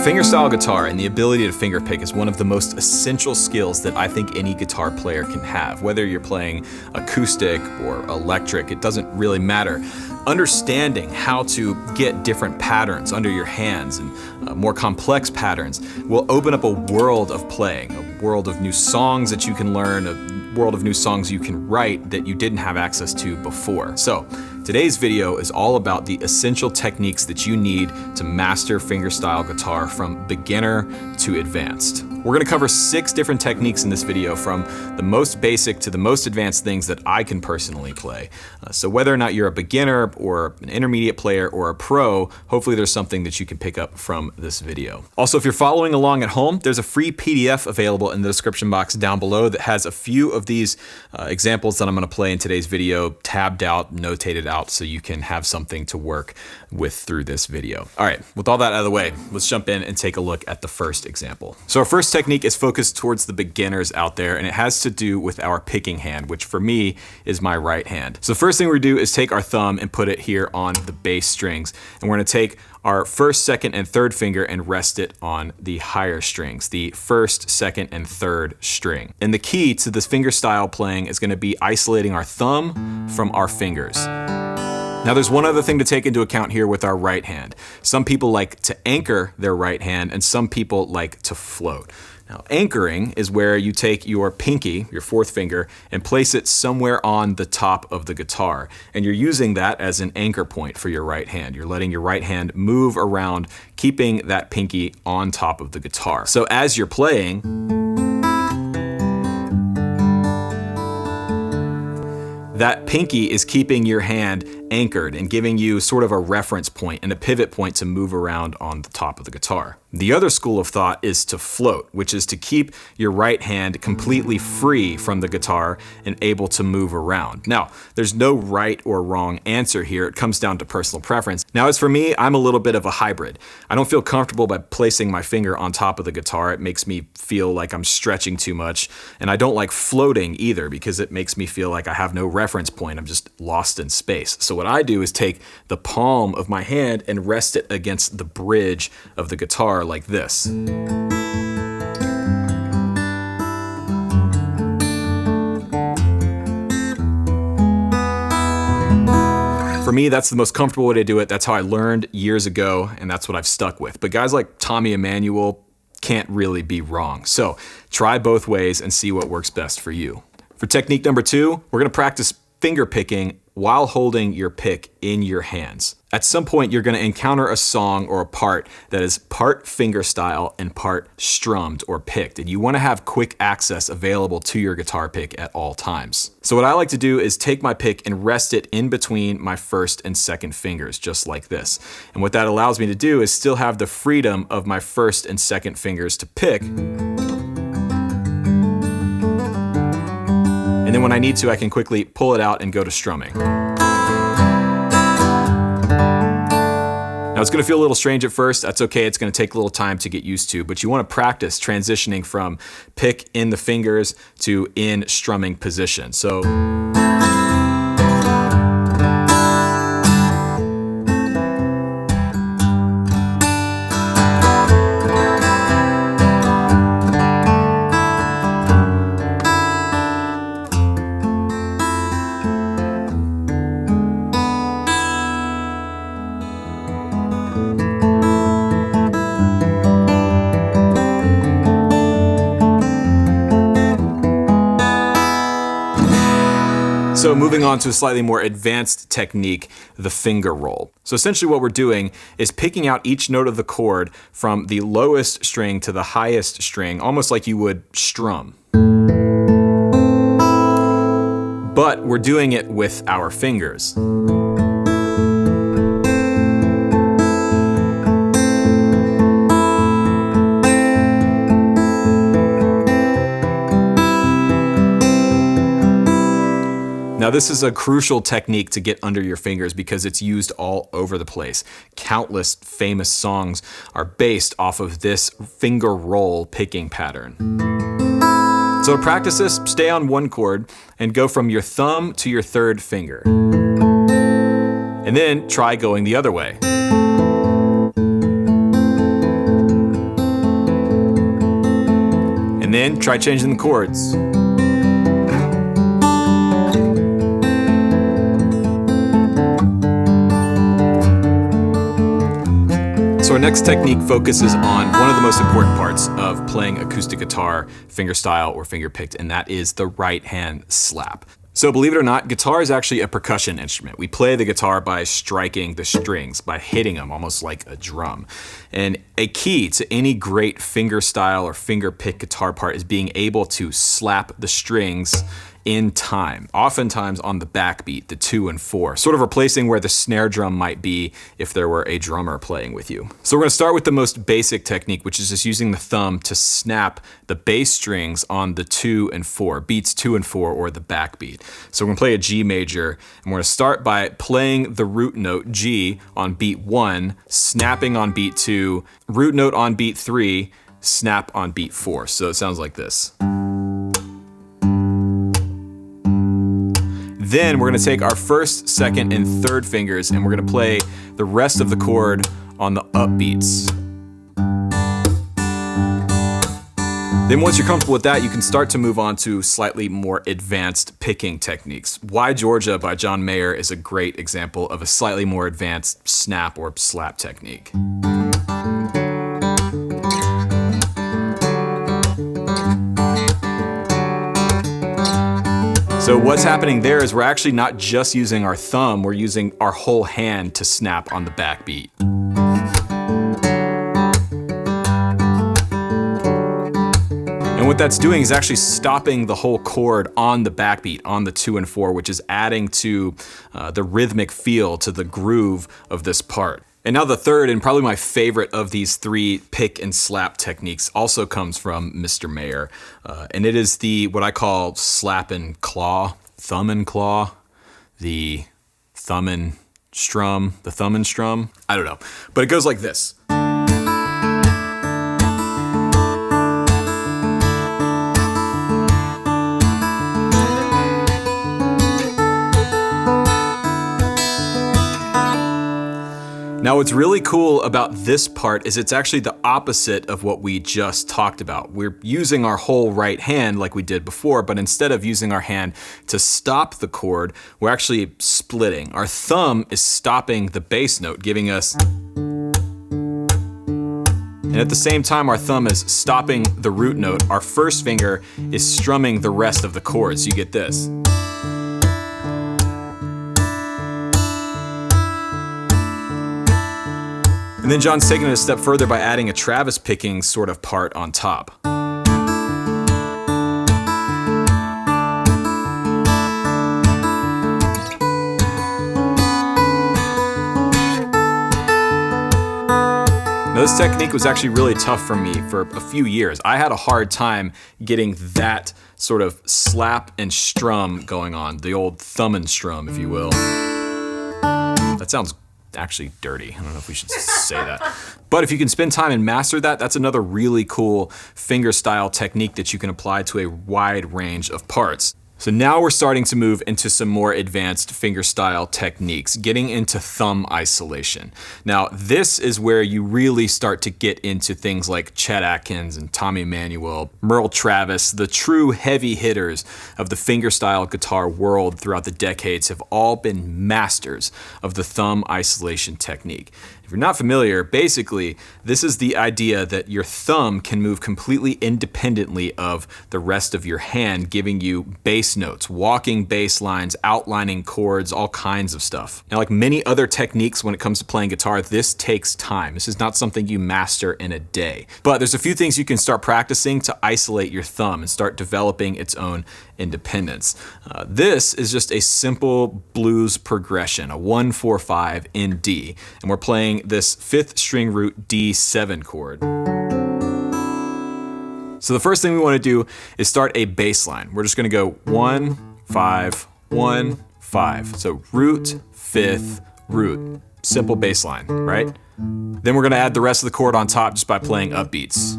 Fingerstyle guitar and the ability to fingerpick is one of the most essential skills that I think any guitar player can have. Whether you're playing acoustic or electric, it doesn't really matter. Understanding how to get different patterns under your hands and more complex patterns will open up a world of playing, a world of new songs that you can learn, a world of new songs you can write that you didn't have access to before. So today's video is all about the essential techniques that you need to master fingerstyle guitar from beginner to advanced. We're gonna cover 6 different techniques in this video, from the most basic to the most advanced things that I can personally play. So whether or not you're a beginner or an intermediate player or a pro, hopefully there's something that you can pick up from this video. Also, if you're following along at home, there's a free PDF available in the description box down below that has a few of these examples that I'm gonna play in today's video tabbed out, notated out, so you can have something to work with through this video. All right, with all that out of the way, let's jump in and take a look at the first example. So our first technique is focused towards the beginners out there, and it has to do with our picking hand, which for me is my right hand. So the first thing we do is take our thumb and put it here on the bass strings, and we're gonna take our first, second, and third finger and rest it on the higher strings, the first, second, and third string. And the key to this fingerstyle playing is gonna be isolating our thumb from our fingers. Now there's one other thing to take into account here with our right hand. Some people like to anchor their right hand and some people like to float. Now anchoring is where you take your pinky, your fourth finger, and place it somewhere on the top of the guitar. And you're using that as an anchor point for your right hand. You're letting your right hand move around, keeping that pinky on top of the guitar. So as you're playing, that pinky is keeping your hand anchored and giving you sort of a reference point and a pivot point to move around on the top of the guitar. The other school of thought is to float, which is to keep your right hand completely free from the guitar and able to move around. Now, there's no right or wrong answer here. It comes down to personal preference. Now, as for me, I'm a little bit of a hybrid. I don't feel comfortable by placing my finger on top of the guitar. It makes me feel like I'm stretching too much. And I don't like floating either because it makes me feel like I have no reference point. I'm just lost in space. So what I do is take the palm of my hand and rest it against the bridge of the guitar like this. For me, that's the most comfortable way to do it. That's how I learned years ago, and that's what I've stuck with. But guys like Tommy Emmanuel can't really be wrong. So try both ways and see what works best for you. For technique number 2, we're gonna practice finger picking while holding your pick in your hands. At some point, you're gonna encounter a song or a part that is part fingerstyle and part strummed or picked, and you wanna have quick access available to your guitar pick at all times. So what I like to do is take my pick and rest it in between my first and second fingers, just like this. And what that allows me to do is still have the freedom of my first and second fingers to pick. And then when I need to, I can quickly pull it out and go to strumming. Now it's gonna feel a little strange at first. That's okay, it's gonna take a little time to get used to, but you wanna practice transitioning from pick in the fingers to in strumming position. So. So moving on to a slightly more advanced technique, the finger roll. So essentially what we're doing is picking out each note of the chord from the lowest string to the highest string, almost like you would strum. But we're doing it with our fingers. Now this is a crucial technique to get under your fingers because it's used all over the place. Countless famous songs are based off of this finger roll picking pattern. So to practice this, stay on one chord and go from your thumb to your third finger. And then try going the other way. And then try changing the chords. So our next technique focuses on one of the most important parts of playing acoustic guitar, fingerstyle or fingerpicked, and that is the right hand slap. So believe it or not, guitar is actually a percussion instrument. We play the guitar by striking the strings, by hitting them almost like a drum. And a key to any great fingerstyle or fingerpick guitar part is being able to slap the strings in time, oftentimes on the backbeat, the 2 and 4, sort of replacing where the snare drum might be if there were a drummer playing with you. So we're gonna start with the most basic technique, which is just using the thumb to snap the bass strings on the 2 and 4, beats 2 and 4 or the backbeat. So we're gonna play a G major, and we're gonna start by playing the root note G on beat 1, snapping on beat 2, root note on beat 3, snap on beat 4. So it sounds like this. Then we're gonna take our first, second, and third fingers and we're gonna play the rest of the chord on the upbeats. Then once you're comfortable with that, you can start to move on to slightly more advanced picking techniques. Why Georgia by John Mayer is a great example of a slightly more advanced snap or slap technique. So what's happening there is we're actually not just using our thumb, we're using our whole hand to snap on the backbeat. And what that's doing is actually stopping the whole chord on the backbeat, on the 2 and 4, which is adding to the rhythmic feel, to the groove of this part. And now the third, and probably my favorite of these 3 pick and slap techniques, also comes from Mr. Mayer. And it is the, what I call slap and claw, thumb and claw, the thumb and strum, I don't know. But it goes like this. Now what's really cool about this part is it's actually the opposite of what we just talked about. We're using our whole right hand like we did before, but instead of using our hand to stop the chord, we're actually splitting. Our thumb is stopping the bass note, giving us, and at the same time our thumb is stopping the root note, our first finger is strumming the rest of the chords. You get this. And then John's taking it a step further by adding a Travis picking sort of part on top. Now this technique was actually really tough for me for a few years. I had a hard time getting that sort of slap and strum going on, the old thumb and strum, if you will. That sounds actually dirty. I don't know if we should say that. But if you can spend time and master that, that's another really cool fingerstyle technique that you can apply to a wide range of parts. So now we're starting to move into some more advanced fingerstyle techniques, getting into thumb isolation. Now this is where you really start to get into things like Chet Atkins and Tommy Emmanuel, Merle Travis. The true heavy hitters of the fingerstyle guitar world throughout the decades have all been masters of the thumb isolation technique. If you're not familiar, basically, this is the idea that your thumb can move completely independently of the rest of your hand, giving you bass notes, walking bass lines, outlining chords, all kinds of stuff. Now, like many other techniques when it comes to playing guitar, this takes time. This is not something you master in a day. But there's a few things you can start practicing to isolate your thumb and start developing its own independence. This is just a simple blues progression, a 1-4-5 in D, and we're playing this 5th string root D7 chord. So the first thing we want to do is start a bass line. We're just going to go 1, 5, 1, 5. So root, 5th, root. Simple bass line, right? Then we're gonna add the rest of the chord on top just by playing upbeats.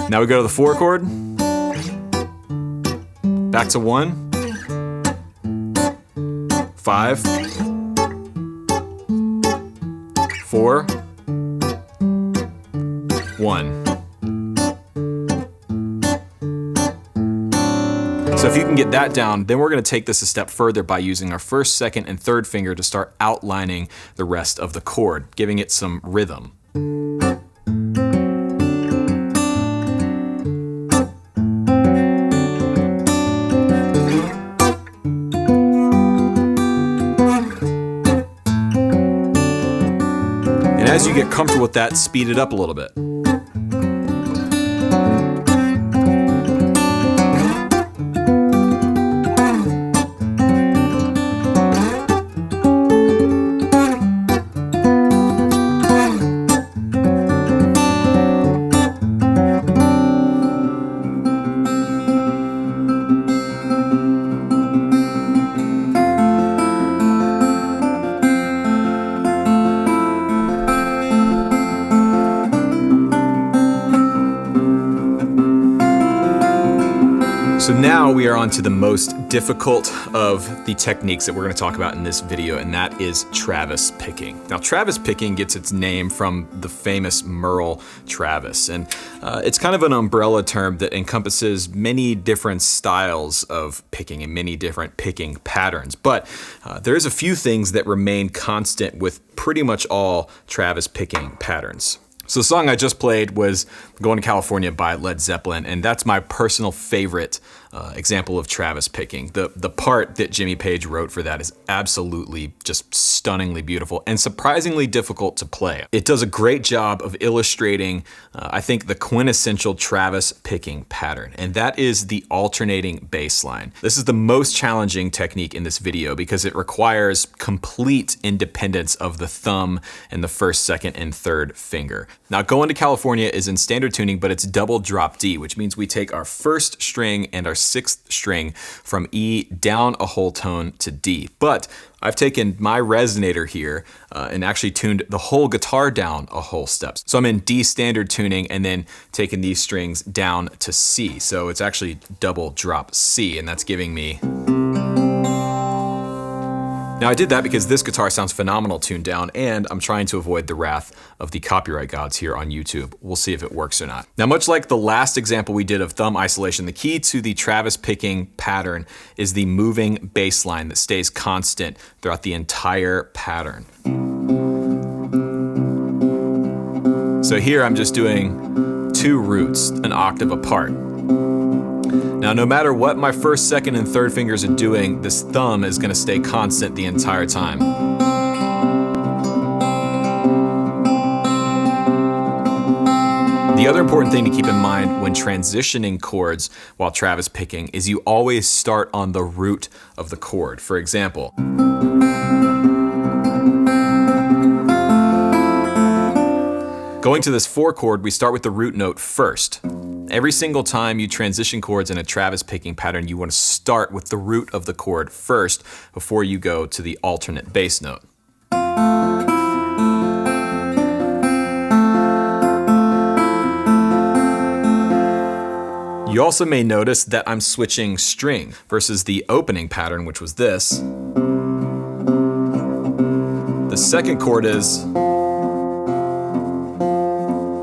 Now we go to the 4 chord. Back to 1, 5, 4, 1. So if you can get that down, then we're going to take this a step further by using our 1st, 2nd, and 3rd finger to start outlining the rest of the chord, giving it some rhythm. And as you get comfortable with that, speed it up a little bit. So now we are on to the most difficult of the techniques that we're going to talk about in this video, and that is Travis picking. Now, Travis picking gets its name from the famous Merle Travis, and it's kind of an umbrella term that encompasses many different styles of picking and many different picking patterns. But there's a few things that remain constant with pretty much all Travis picking patterns. So the song I just played was Going to California by Led Zeppelin, and that's my personal favorite example of Travis picking. The part that Jimmy Page wrote for that is absolutely just stunningly beautiful and surprisingly difficult to play. It does a great job of illustrating, I think, the quintessential Travis picking pattern, and that is the alternating bass line. This is the most challenging technique in this video because it requires complete independence of the thumb and the 1st, 2nd, and 3rd finger. Now, Going to California is in standard tuning, but it's double drop D, which means we take our 1st string and our 6th string from E down a whole tone to D. But I've taken my resonator here and actually tuned the whole guitar down a whole step. So I'm in D standard tuning and then taking these strings down to C. So it's actually double drop C, and that's giving me... Now I did that because this guitar sounds phenomenal tuned down, and I'm trying to avoid the wrath of the copyright gods here on YouTube. We'll see if it works or not. Now, much like the last example we did of thumb isolation, the key to the Travis picking pattern is the moving bass line that stays constant throughout the entire pattern. So here I'm just doing 2 roots, an octave apart. Now, no matter what my 1st, 2nd, and 3rd fingers are doing, this thumb is going to stay constant the entire time. The other important thing to keep in mind when transitioning chords while Travis picking is you always start on the root of the chord. For example, going to this 4 chord, we start with the root note first. Every single time you transition chords in a Travis picking pattern, you want to start with the root of the chord first before you go to the alternate bass note. You also may notice that I'm switching string versus the opening pattern, which was this. The 2nd chord is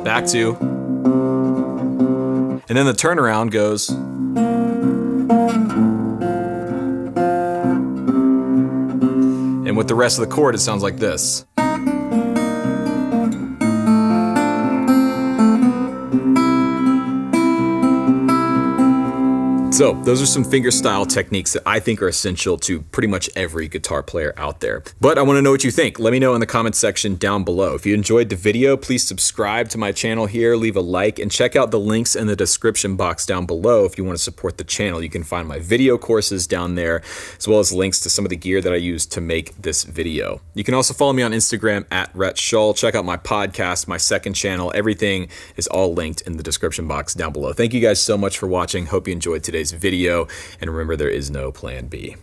back to, and then the turnaround goes. And with the rest of the chord, it sounds like this. So those are some fingerstyle techniques that I think are essential to pretty much every guitar player out there. But I want to know what you think. Let me know in the comment section down below. If you enjoyed the video, please subscribe to my channel here, leave a like, and check out the links in the description box down below if you want to support the channel. You can find my video courses down there, as well as links to some of the gear that I use to make this video. You can also follow me on Instagram at Rhett Shull. Check out my podcast, my second channel. Everything is all linked in the description box down below. Thank you guys so much for watching. Hope you enjoyed today's video, and remember, there is no plan B.